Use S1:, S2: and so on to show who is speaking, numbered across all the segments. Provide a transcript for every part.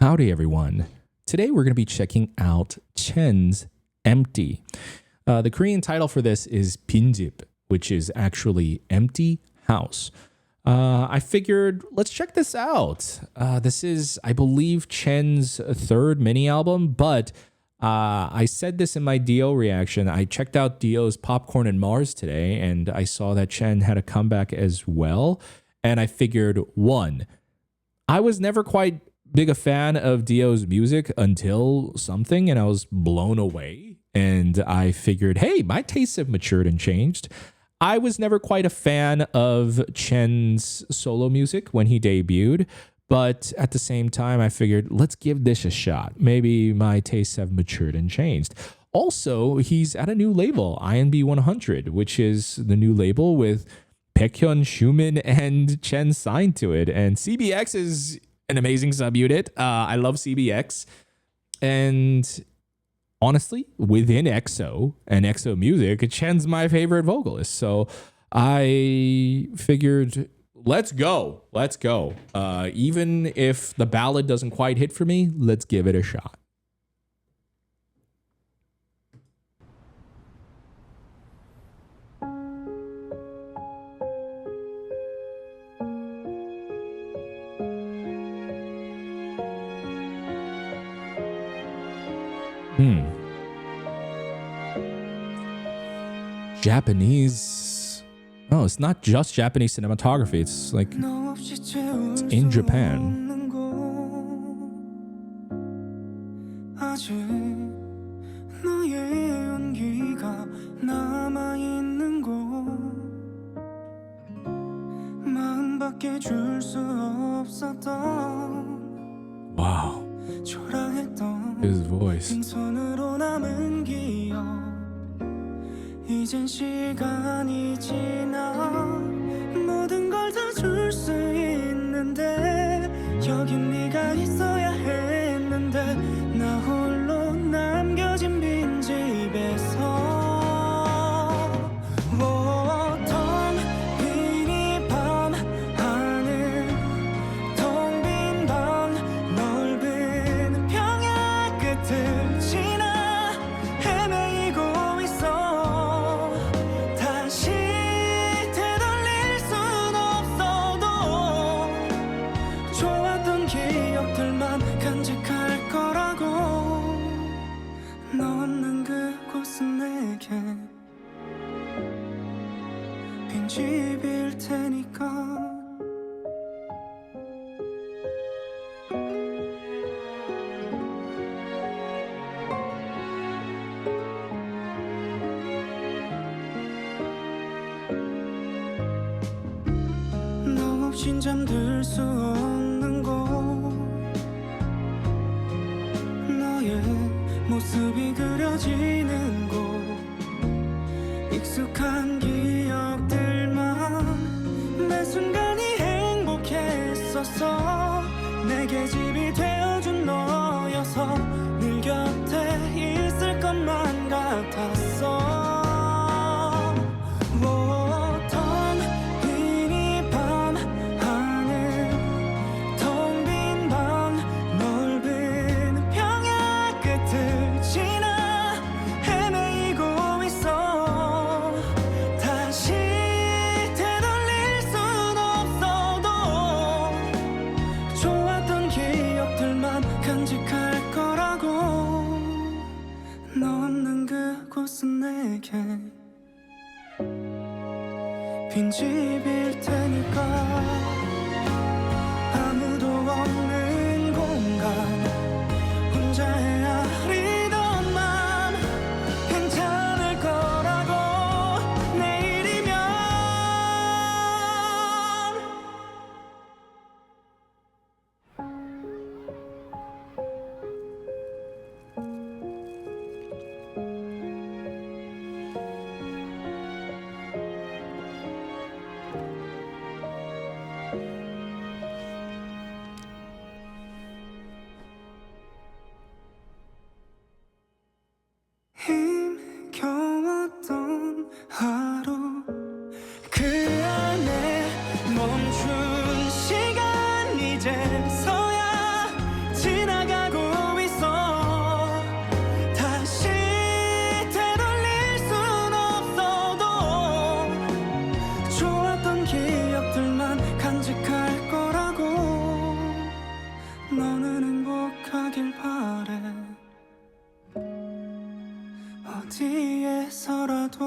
S1: Howdy, everyone. Today we're going to be checking out CHEN's Empty. The Korean title for this is 빈집, which is actually empty house. I figured, let's check this out. This is, I believe, CHEN's third mini album, but I said this in my Dio reaction. I checked out Dio's Popcorn and Mars today, and I saw that CHEN had a comeback as well. And I figured, one, I was never quite big a fan of Dio's music until something, and I was blown away. And I figured, hey, my tastes have matured and changed. I was never quite a fan of CHEN's solo music when he debuted, but at the same time, I figured, let's give this a shot. Maybe my tastes have matured and changed. Also, he's at a new label, INB 100, which is the new label with Baekhyun, Xiumin, and CHEN signed to it. And CBX is an amazing subunit. I love CBX. And honestly, within EXO and EXO music, CHEN's my favorite vocalist. So I figured, let's go. Even if the ballad doesn't quite hit for me, let's give it a shot. Japanese. Oh, it's not just Japanese cinematography. It's like it's in Japan. Wow. His voice.
S2: 이젠 시간이 지나 모든 걸 다 줄 수 있는데 여긴 네가 있어야 했는데 나 홀로 남겨진 빈집에서 텅 빈 이 밤 하늘 텅 빈 방 넓은 평야 끝을 지나 헤매이고 있어 다시 되돌릴 순 없어도 좋았던 기억들만 간직할 거라고 너 없는 그곳은 내게 빈집일 테니까 너 없인 잠들 수 없는 곳 너의 모습이 그려지는 곳 익숙한 기억들만 매 순간이 행복했었어 내게 집이 되어준 너여서 늘 곁에 있을 것만 같았어 간직할 거라고 너 없는 그곳은 내게 빈집일 테니까 아무도 없는 공간 혼자 헤아리던 맘 괜찮을 거라고 내일이면 너는 행복하길 바래 어디에서라도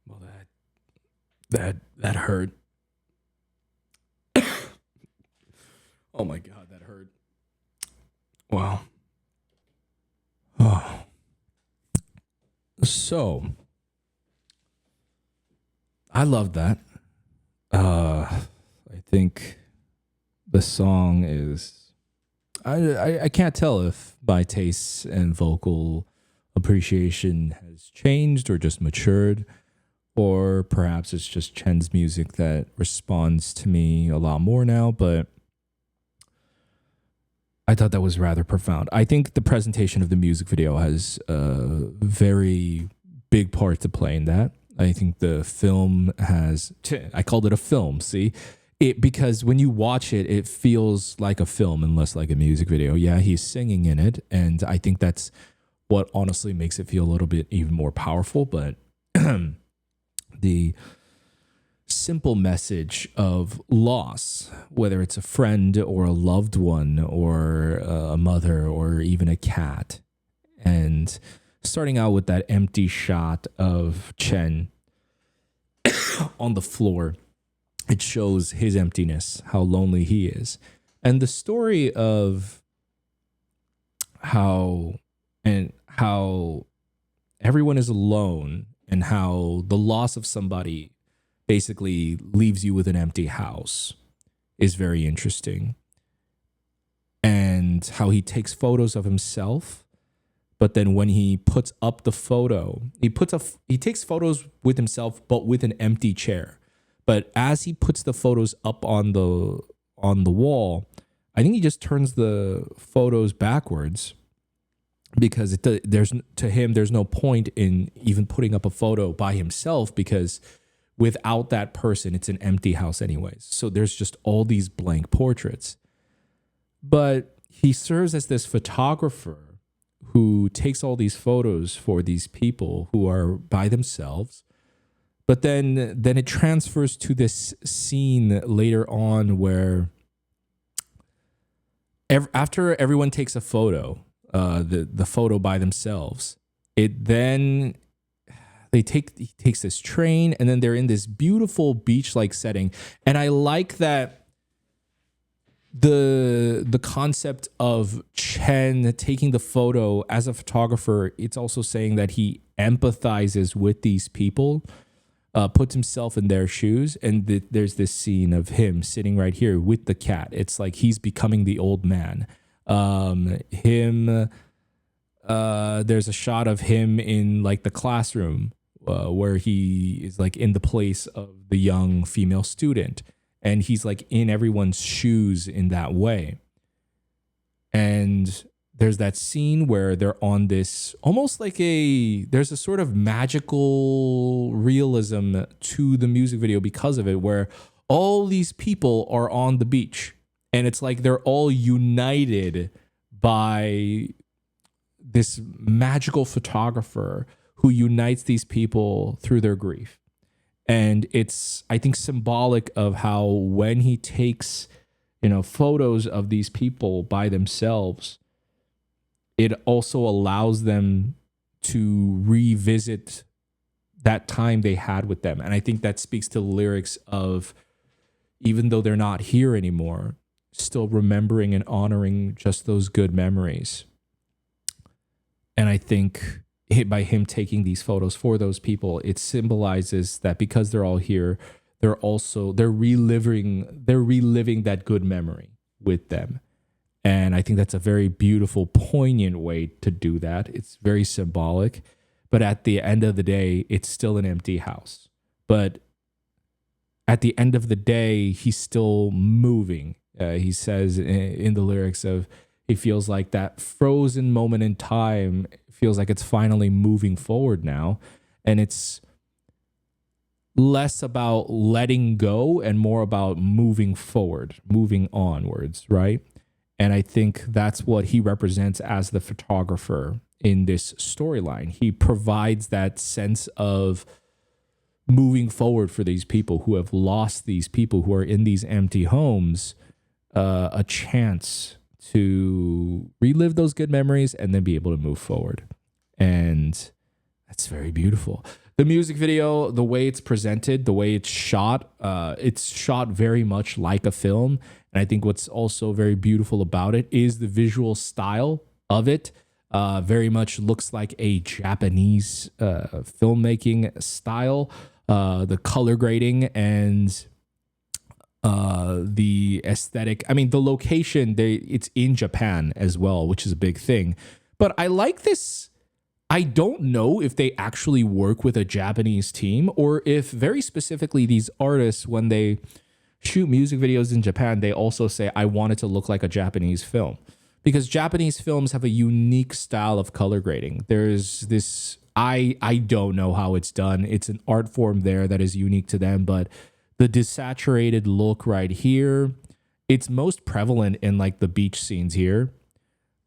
S1: Well, that hurt. Oh my God, that hurt. Wow. Oh. So, I love that. I think the song is. I can't tell if my tastes and vocal appreciation has changed or just matured, or perhaps it's just Chen's music that responds to me a lot more now, but I thought that was rather profound. I think the presentation of the music video has a very big part to play in that. I think the film has, I called it a film, see? Because when you watch it, it feels like a film and less like a music video. Yeah, he's singing in it, and I think that's what honestly makes it feel a little bit even more powerful, but the simple message of loss, whether it's a friend or a loved one or a mother or even a cat. And starting out with that empty shot of Chen on the floor, it shows his emptiness, how lonely he is. And the story of how everyone is alone and how the loss of somebody basically leaves you with an empty house is very interesting. And how he takes photos of himself, but then when he puts up the photo, he takes photos with himself but with an empty chair. But as he puts the photos up on the wall, I think he just turns the photos backwards, because there's no point in even putting up a photo by himself, because without that person, it's an empty house anyways. So there's just all these blank portraits. But he serves as this photographer who takes all these photos for these people who are by themselves. But then it transfers to this scene later on where after everyone takes a photo, the photo by themselves, he takes this train, and then they're in this beautiful beach-like setting. And I like that the concept of Chen taking the photo as a photographer, it's also saying that he empathizes with these people, puts himself in their shoes. And there's this scene of him sitting right here with the cat. It's like he's becoming the old man. There's a shot of him in like the classroom, where he is like in the place of the young female student, and he's like in everyone's shoes in that way. And there's that scene where they're on this almost like there's a sort of magical realism to the music video because of it, where all these people are on the beach, and it's like they're all united by this magical photographer who unites these people through their grief. And it's, I think, symbolic of how when he takes, photos of these people by themselves, it also allows them to revisit that time they had with them. And I think that speaks to the lyrics of, even though they're not here anymore, still remembering and honoring just those good memories. And I think by him taking these photos for those people, it symbolizes that because they're all here, they're reliving that good memory with them. And I think that's a very beautiful, poignant way to do that. It's very symbolic. but at the end of the day, it's still an empty house. But at the end of the day, he's still moving. He says in the lyrics of, he feels like that frozen moment in time feels like it's finally moving forward now. And it's less about letting go and more about moving forward, moving onwards, right? And I think that's what he represents as the photographer in this storyline. He provides that sense of moving forward for these people who have lost, these people who are in these empty homes, a chance to relive those good memories and then be able to move forward. And that's very beautiful. The music video, the way it's presented, the way it's shot very much like a film. And I think what's also very beautiful about it is the visual style of it. Very much looks like a Japanese filmmaking style. The color grading and the aesthetic. I mean, the location, it's in Japan as well, which is a big thing. But I like this. I don't know if they actually work with a Japanese team or if very specifically these artists, when they shoot music videos in Japan, they also say, I want it to look like a Japanese film. Because Japanese films have a unique style of color grading. There's this, I don't know how it's done. It's an art form there that is unique to them, but the desaturated look right here, it's most prevalent in like the beach scenes here.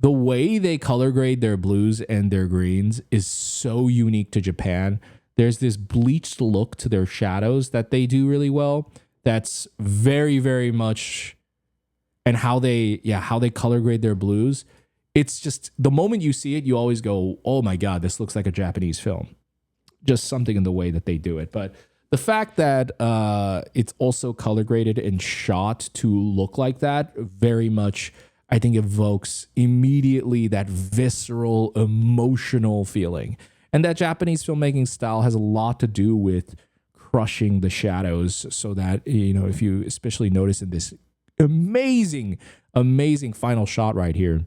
S1: The way they color grade their blues and their greens is so unique to Japan. There's this bleached look to their shadows that they do really well. That's very, very much, and how they color grade their blues. It's just, the moment you see it, you always go, oh my God, this looks like a Japanese film. Just something in the way that they do it. But the fact that it's also color graded and shot to look like that very much, I think, evokes immediately that visceral, emotional feeling. And that Japanese filmmaking style has a lot to do with crushing the shadows so that, you know, if you especially notice in this amazing final shot right here,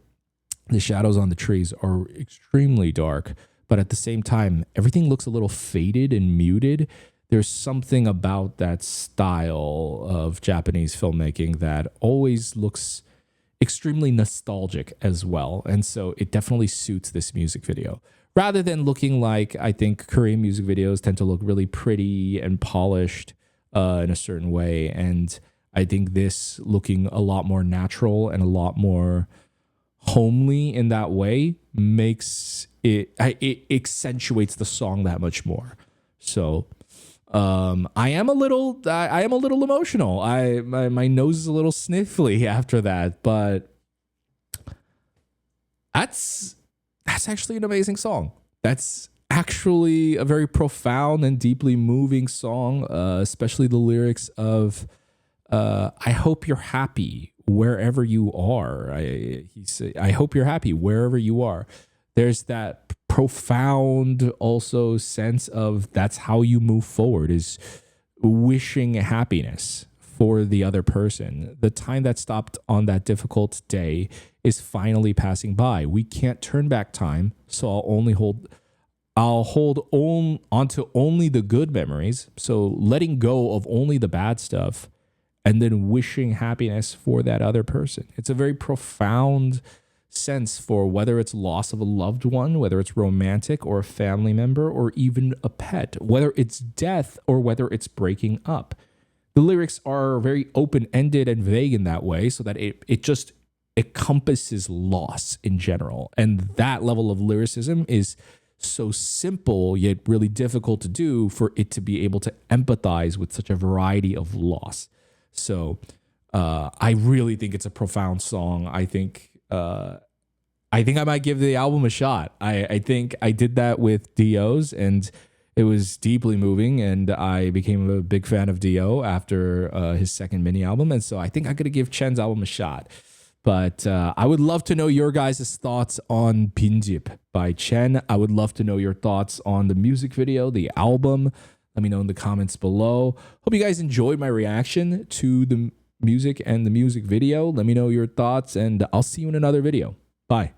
S1: the shadows on the trees are extremely dark, but at the same time, everything looks a little faded and muted. There's something about that style of Japanese filmmaking that always looks extremely nostalgic as well. And so it definitely suits this music video. Rather than looking like, I think Korean music videos tend to look really pretty and polished in a certain way. And I think this looking a lot more natural and a lot more homely in that way makes it accentuates the song that much more. So I am a little emotional. My nose is a little sniffly after that, but that's actually an amazing song. That's actually a very profound and deeply moving song, especially the lyrics of I hope you're happy wherever you are. I hope you're happy wherever you are. There's that profound also sense of that's how you move forward, is wishing happiness for the other person. The time that stopped on that difficult day is finally passing by. We can't turn back time, so I'll hold on onto only the good memories. So letting go of only the bad stuff and then wishing happiness for that other person. It's a very profound sense for whether it's loss of a loved one, whether it's romantic or a family member, or even a pet, whether it's death or whether it's breaking up. The lyrics are very open-ended and vague in that way, so that it just encompasses loss in general. And that level of lyricism is so simple yet really difficult to do for it to be able to empathize with such a variety of loss. So I really think it's a profound song. I think I might give the album a shot. I think I did that with Dio's, and it was deeply moving, and I became a big fan of Dio after his second mini album. And so I think I'm going to give Chen's album a shot. But I would love to know your guys' thoughts on Pinjip by Chen. I would love to know your thoughts on the music video, the album. Let me know in the comments below. Hope you guys enjoyed my reaction to the music and the music video. Let me know your thoughts, and I'll see you in another video. Bye.